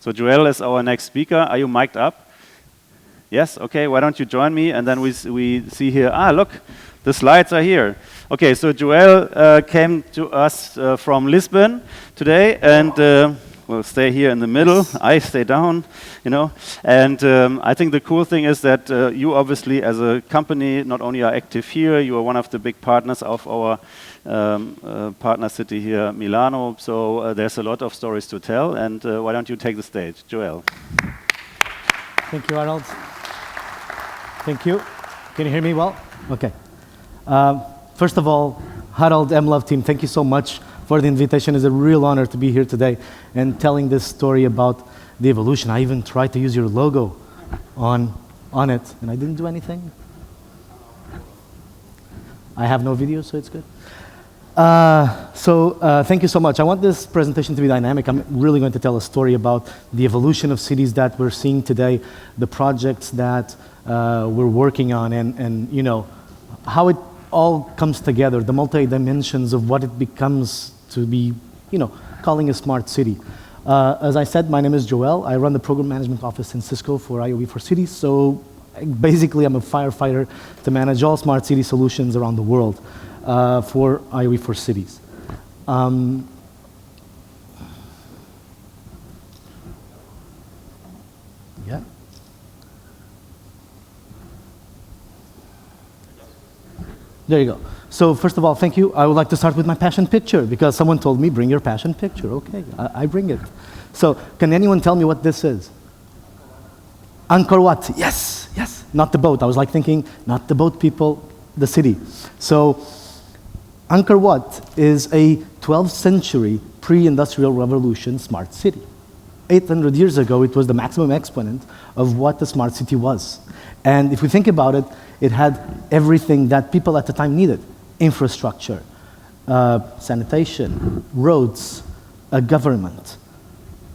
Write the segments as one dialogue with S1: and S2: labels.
S1: So Joel is our next speaker. Are you mic'd up? Yes? Okay, why don't you join me? And then we see here, look, the slides are here. Okay, so Joel came to us from Lisbon today, and we'll stay here in the middle. I stay down, you know. And I think the cool thing is that you obviously, as a company, not only are active here, you are one of the big partners of our partner city here, Milano. So there's a lot of stories to tell. And why don't you take the stage, Joel?
S2: Thank you, Arnold. Thank you. Can you hear me well? Okay. First of all, Harold, MLOVE team, thank you so much for the invitation. It's a real honor to be here today and telling this story about the evolution. I even tried to use your logo on it, and I didn't do anything. I have no video, so it's good. Thank you so much. I want this presentation to be dynamic. I'm really going to tell a story about the evolution of cities that we're seeing today, the projects that we're working on, and you know, how it all comes together, the multi-dimensions of what it becomes to be, you know, calling a smart city. As I said, my name is Joel. I run the program management office in Cisco for IoV for Cities. So basically, I'm a firefighter to manage all smart city solutions around the world for IoV for Cities. Yeah. There you go. So first of all, thank you. I would like to start with my passion picture because someone told me, bring your passion picture. Okay, I bring it. So can anyone tell me what this is? Angkor Wat. Yes, yes. Not the boat. I was like thinking, not the boat people, the city. So Angkor Wat is a 12th century pre-industrial revolution smart city. 800 years ago, it was the maximum exponent of what the smart city was. And if we think about it, it had everything that people at the time needed. Infrastructure, sanitation, roads, a government,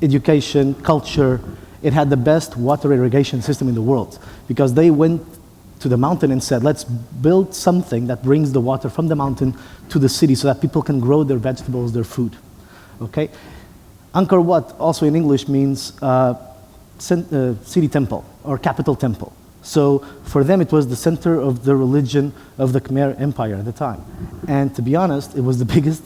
S2: education, culture. It had the best water irrigation system in the world because they went to the mountain and said, let's build something that brings the water from the mountain to the city so that people can grow their vegetables, their food. Okay? Angkor Wat, also in English, means city temple or capital temple. So for them, it was the center of the religion of the Khmer Empire at the time. And to be honest, it was the biggest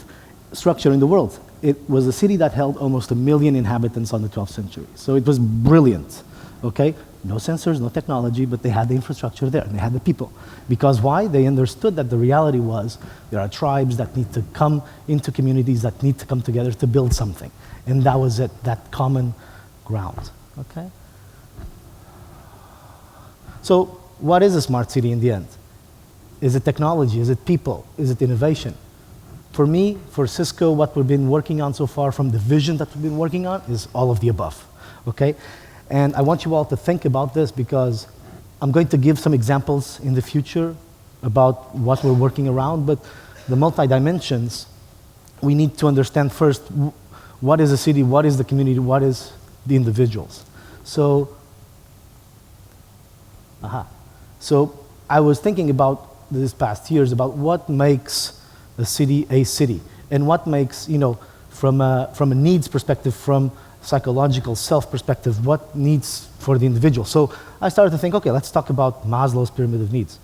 S2: structure in the world. It was a city that held almost 1 million inhabitants on the 12th century. So it was brilliant, okay? No sensors, no technology, but they had the infrastructure there, and they had the people. Because why? They understood that the reality was there are tribes that need to come into communities that need to come together to build something. And that was it, that common ground, okay? So what is a smart city in the end? Is it technology? Is it people? Is it innovation? For me, for Cisco, what we've been working on so far from the vision that we've been working on is all of the above, okay? And I want you all to think about this because I'm going to give some examples in the future about what we're working around, but the multi-dimensions, we need to understand first what is a city, what is the community, what is the individuals. So I was thinking about these past years about what makes a city, and what makes, you know, from a needs perspective, from psychological self perspective, what needs for the individual. So I started to think, okay, let's talk about Maslow's pyramid of needs.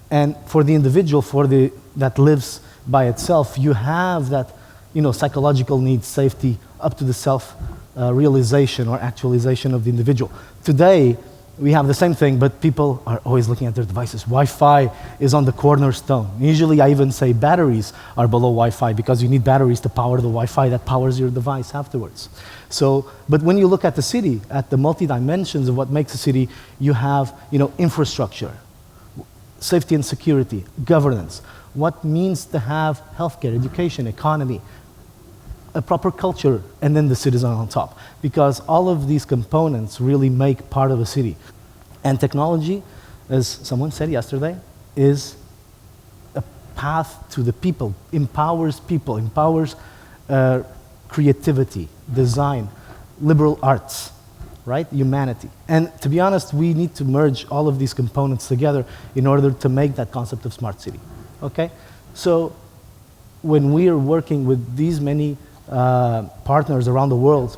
S2: And for the individual, that lives by itself, you have that, you know, psychological needs, safety, up to the self realization or actualization of the individual. Today, we have the same thing, but people are always looking at their devices. Wi-Fi is on the cornerstone. Usually I even say batteries are below Wi-Fi because you need batteries to power the Wi-Fi that powers your device afterwards. So, but when you look at the city, at the multi-dimensions of what makes a city, you have, you know, infrastructure, safety and security, governance, what means to have healthcare, education, economy, a proper culture, and then the citizen on top. Because all of these components really make part of a city. And technology, as someone said yesterday, is a path to the people, empowers creativity, design, liberal arts, right? Humanity. And to be honest, we need to merge all of these components together in order to make that concept of smart city, okay? So when we are working with these many partners around the world,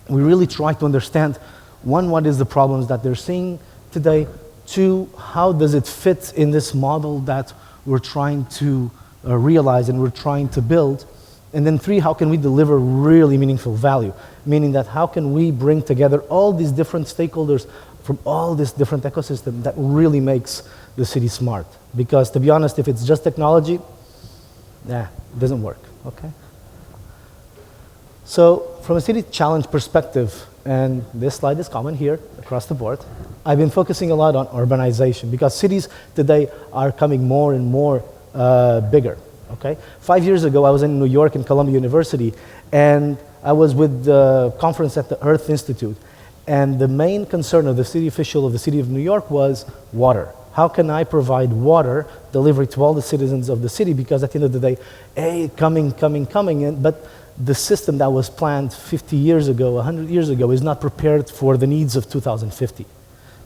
S2: we really try to understand, one, what is the problems that they're seeing today? Two, how does it fit in this model that we're trying to realize and we're trying to build? And then three, how can we deliver really meaningful value? Meaning that how can we bring together all these different stakeholders from all this different ecosystem that really makes the city smart? Because to be honest, if it's just technology, it doesn't work, okay? So from a city challenge perspective, and this slide is common here across the board, I've been focusing a lot on urbanization because cities today are coming more and more bigger, okay? 5 years ago, I was in New York in Columbia University, and I was with the conference at the Earth Institute, and the main concern of the city official of the city of New York was water. How can I provide water delivery to all the citizens of the city? Because at the end of the day, coming, but the system that was planned 50 years ago, 100 years ago, is not prepared for the needs of 2050.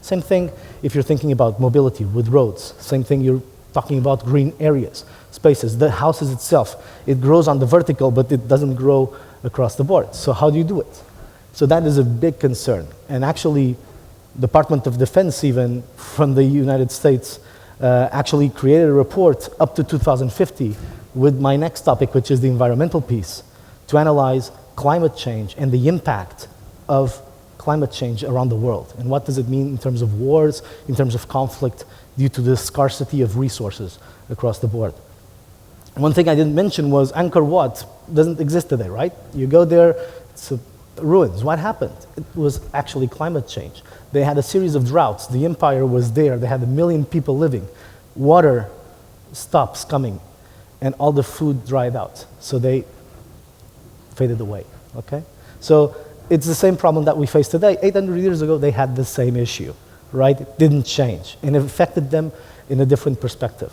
S2: Same thing if you're thinking about mobility with roads. Same thing you're talking about green areas, spaces. The houses itself, it grows on the vertical, but it doesn't grow across the board. So how do you do it? So that is a big concern. And actually, Department of Defense, even from the United States, actually created a report up to 2050 with my next topic, which is the environmental piece, to analyze climate change and the impact of climate change around the world. And what does it mean in terms of wars, in terms of conflict, due to the scarcity of resources across the board. One thing I didn't mention was Angkor Wat doesn't exist today, right? You go there, it's ruins. What happened? It was actually climate change. They had a series of droughts. The empire was there. They had 1 million people living. Water stops coming, and all the food dried out. So they faded away, okay? So it's the same problem that we face today. 800 years ago, they had the same issue, right? It didn't change, and it affected them in a different perspective.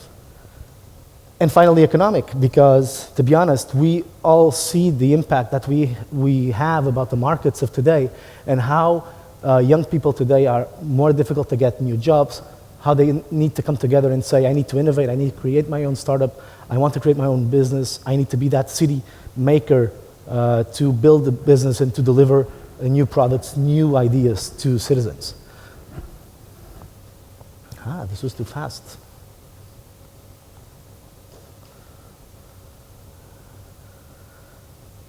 S2: And finally, economic, because to be honest, we all see the impact that we have about the markets of today and how young people today are more difficult to get new jobs, how they need to come together and say, I need to innovate, I need to create my own startup, I want to create my own business, I need to be that city maker to build the business and to deliver new products, new ideas to citizens. This was too fast.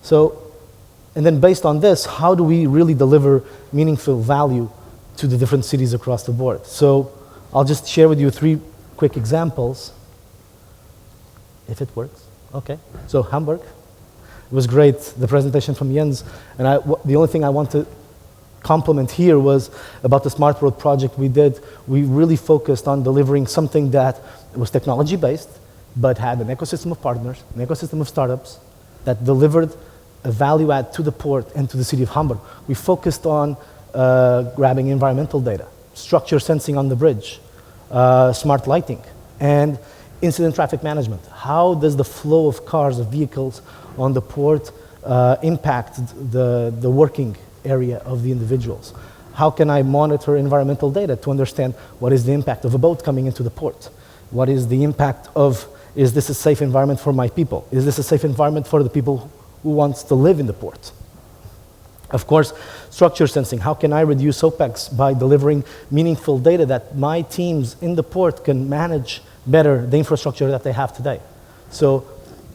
S2: So, and then based on this, how do we really deliver meaningful value to the different cities across the board? So I'll just share with you 3 quick examples, if it works. Okay, so Hamburg. It was great, the presentation from Jens. And the only thing I want to compliment here was about the Smart Road project we did. We really focused on delivering something that was technology-based, but had an ecosystem of partners, an ecosystem of startups that delivered a value add to the port and to the city of Hamburg. We focused on grabbing environmental data, structure sensing on the bridge, smart lighting, and incident traffic management. How does the flow of cars, of vehicles on the port impact the working area of the individuals? How can I monitor environmental data to understand what is the impact of a boat coming into the port? What is the impact of, is this a safe environment for my people? Is this a safe environment for the people who wants to live in the port? Of course, structure sensing. How can I reduce OPEX by delivering meaningful data that my teams in the port can manage better the infrastructure that they have today? So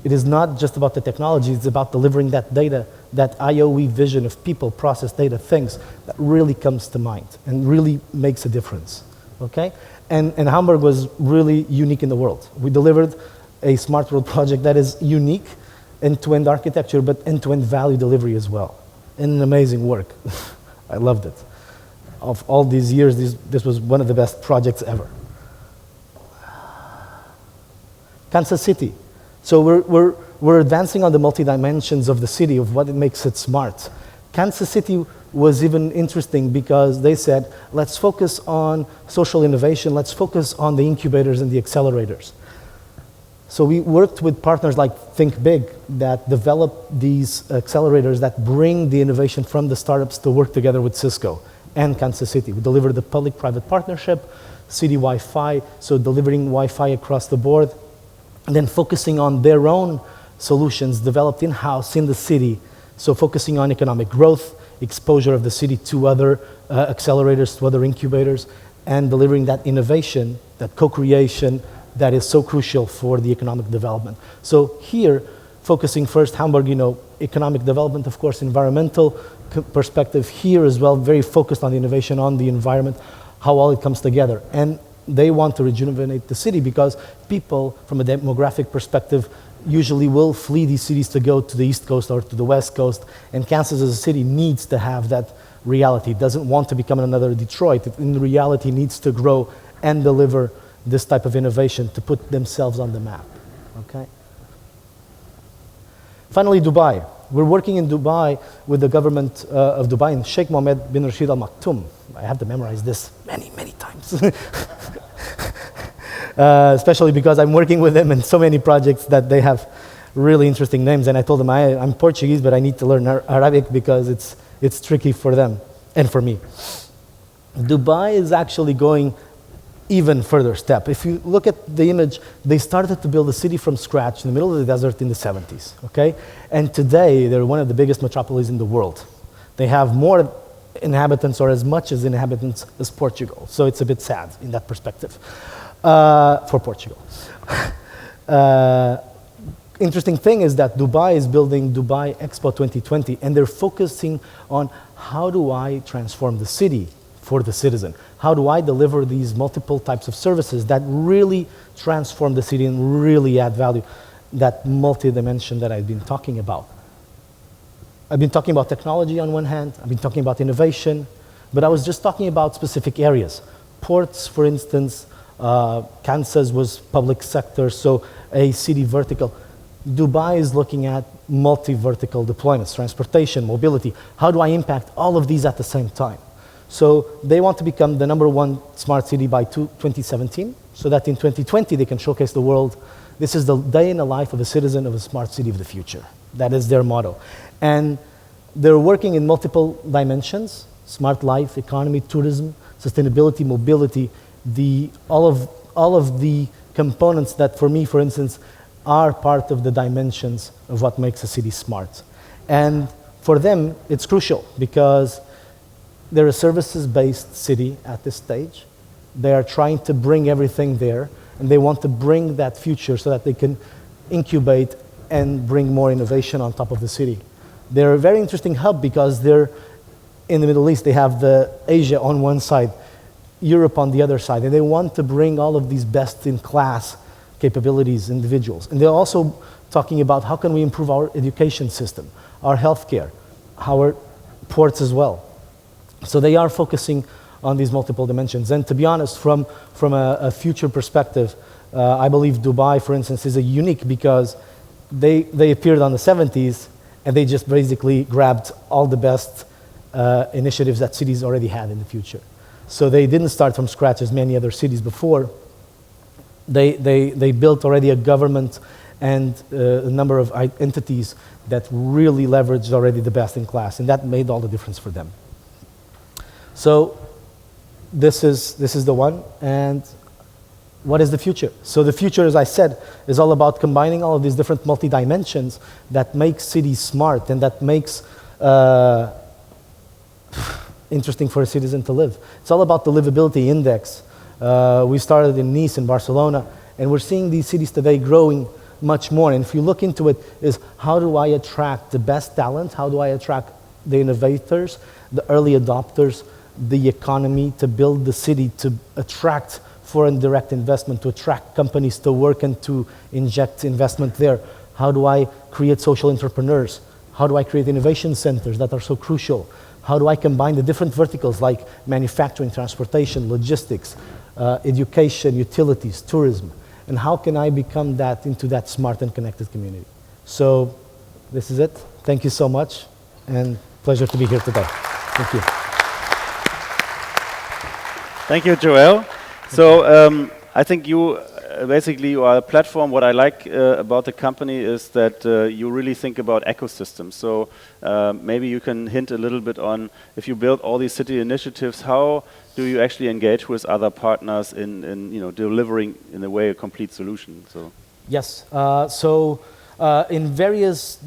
S2: it is not just about the technology, it's about delivering that data, that IOE vision of people, process, data, things that really comes to mind and really makes a difference, okay? And Hamburg was really unique in the world. We delivered a Smart Road project that is unique, end-to-end architecture, but end-to-end value delivery as well. And an amazing work. I loved it. Of all these years, this was one of the best projects ever. Kansas City. So we're advancing on the multi-dimensions of the city, of what it makes it smart. Kansas City was even interesting because they said, let's focus on social innovation, let's focus on the incubators and the accelerators. So we worked with partners like Think Big that develop these accelerators that bring the innovation from the startups to work together with Cisco and Kansas City. We delivered the public-private partnership, city Wi-Fi, so delivering Wi-Fi across the board, and then focusing on their own solutions developed in-house in the city, so focusing on economic growth exposure of the city to other accelerators, to other incubators, and delivering that innovation, that co-creation that is so crucial for the economic development. So here, focusing first, Hamburg, economic development, of course, environmental perspective here as well, very focused on the innovation, on the environment, how all it comes together. And they want to rejuvenate the city because people, from a demographic perspective, usually will flee these cities to go to the East Coast or to the West Coast. And Kansas as a city needs to have that reality. It doesn't want to become another Detroit. It, in reality, needs to grow and deliver this type of innovation to put themselves on the map. Okay. Finally, Dubai. We're working in Dubai with the government of Dubai and Sheikh Mohammed bin Rashid Al Maktoum. I have to memorize this many, many times. Especially because I'm working with them in so many projects that they have really interesting names. And I told them I'm Portuguese, but I need to learn Arabic because it's tricky for them and for me. Dubai is actually going even further step. If you look at the image, they started to build a city from scratch in the middle of the desert in the 70s, okay? And today, they're one of the biggest metropolises in the world. They have more inhabitants or as much as inhabitants as Portugal. So it's a bit sad in that perspective for Portugal. Interesting thing is that Dubai is building Dubai Expo 2020, and they're focusing on how do I transform the city for the citizen? How do I deliver these multiple types of services that really transform the city and really add value? That multi-dimension that I've been talking about. I've been talking about technology on one hand, I've been talking about innovation, but I was just talking about specific areas. Ports, for instance, Kansas was public sector, so a city vertical. Dubai is looking at multi-vertical deployments, transportation, mobility. How do I impact all of these at the same time? So they want to become the #1 smart city by 2017, so that in 2020 they can showcase the world. This is the day in the life of a citizen of a smart city of the future. That is their motto. And they're working in multiple dimensions: smart life, economy, tourism, sustainability, mobility, all of the components that for me, for instance, are part of the dimensions of what makes a city smart. And for them, it's crucial because they're a services-based city at this stage. They are trying to bring everything there, and they want to bring that future so that they can incubate and bring more innovation on top of the city. They're a very interesting hub because they're in the Middle East. They have the Asia on one side, Europe on the other side, and they want to bring all of these best-in-class capabilities, individuals. And they're also talking about how can we improve our education system, our healthcare, our ports as well. So they are focusing on these multiple dimensions. And to be honest, from a future perspective, I believe Dubai, for instance, is a unique because they appeared on the 70s and they just basically grabbed all the best initiatives that cities already had in the future. So they didn't start from scratch as many other cities before. They built already a government and a number of entities that really leveraged already the best in class, and that made all the difference for them. So this is the one, and what is the future? So the future, as I said, is all about combining all of these different multi-dimensions that make cities smart and that makes interesting for a citizen to live. It's all about the livability index. We started in Nice in Barcelona, and we're seeing these cities today growing much more. And if you look into it, is how do I attract the best talent? How do I attract the innovators, the early adopters, the economy, to build the city, to attract foreign direct investment, to attract companies to work and to inject investment there? How do I create social entrepreneurs? How do I create innovation centers that are so crucial? How do I combine the different verticals like manufacturing, transportation, logistics, education, utilities, tourism? And how can I become that into that smart and connected community? So this is it. Thank you so much, and pleasure to be here today. Thank you.
S1: Thank you, Joel. So I think you basically you are a platform. What I like about the company is that you really think about ecosystems. So maybe you can hint a little bit on, if you build all these city initiatives, how do you actually engage with other partners in delivering in a way a complete solution? So
S2: yes. In various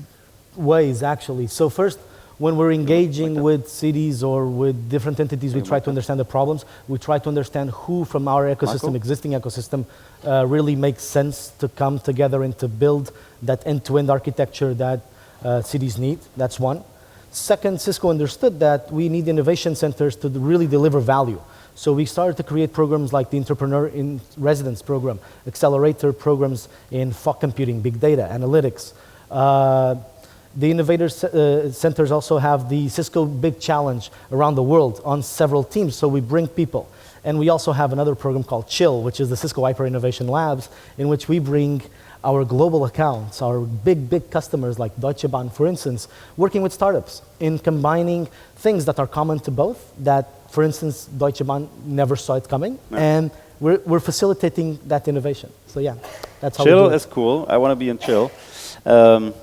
S2: ways, actually. So first, when we're engaging with cities or with different entities, we try to understand the problems. We try to understand who from our ecosystem, existing ecosystem, really makes sense to come together and to build that end-to-end architecture that cities need. That's one. Second, Cisco understood that we need innovation centers to really deliver value. So we started to create programs like the Entrepreneur in Residence program, accelerator programs in fog computing, big data, analytics. The Innovator Centers also have the Cisco Big Challenge around the world on several teams, so we bring people. And we also have another program called CHILL, which is the Cisco Hyper Innovation Labs, in which we bring our global accounts, our big customers like Deutsche Bahn, for instance, working with startups in combining things that are common to both, that, for instance, Deutsche Bahn never saw it coming, and we're facilitating that innovation. So yeah, that's how we do it.
S1: CHILL is cool. I want to be in CHILL.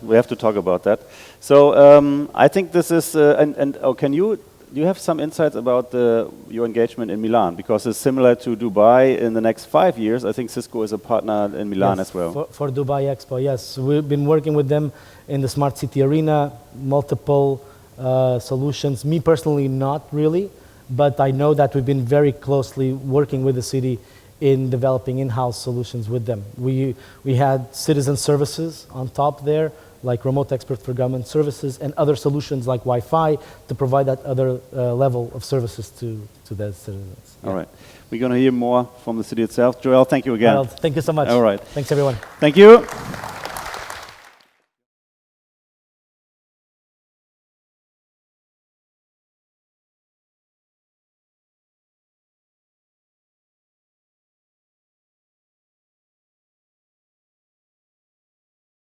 S1: We have to talk about that. So I think this is, do you have some insights about your engagement in Milan? Because it's similar to Dubai in the next 5 years. I think Cisco is a partner in Milan as well.
S2: For Dubai Expo, yes. We've been working with them in the Smart City Arena, multiple solutions. Me personally, not really, but I know that we've been very closely working with the city in developing in-house solutions with them. We had citizen services on top there, like remote expert for government services, and other solutions like Wi-Fi to provide that other level of services to the citizens.
S1: All right. We're going to hear more from the city itself. Joel, thank you again.
S2: Well, thank you so much.
S1: All right.
S2: Thanks, everyone.
S1: Thank you.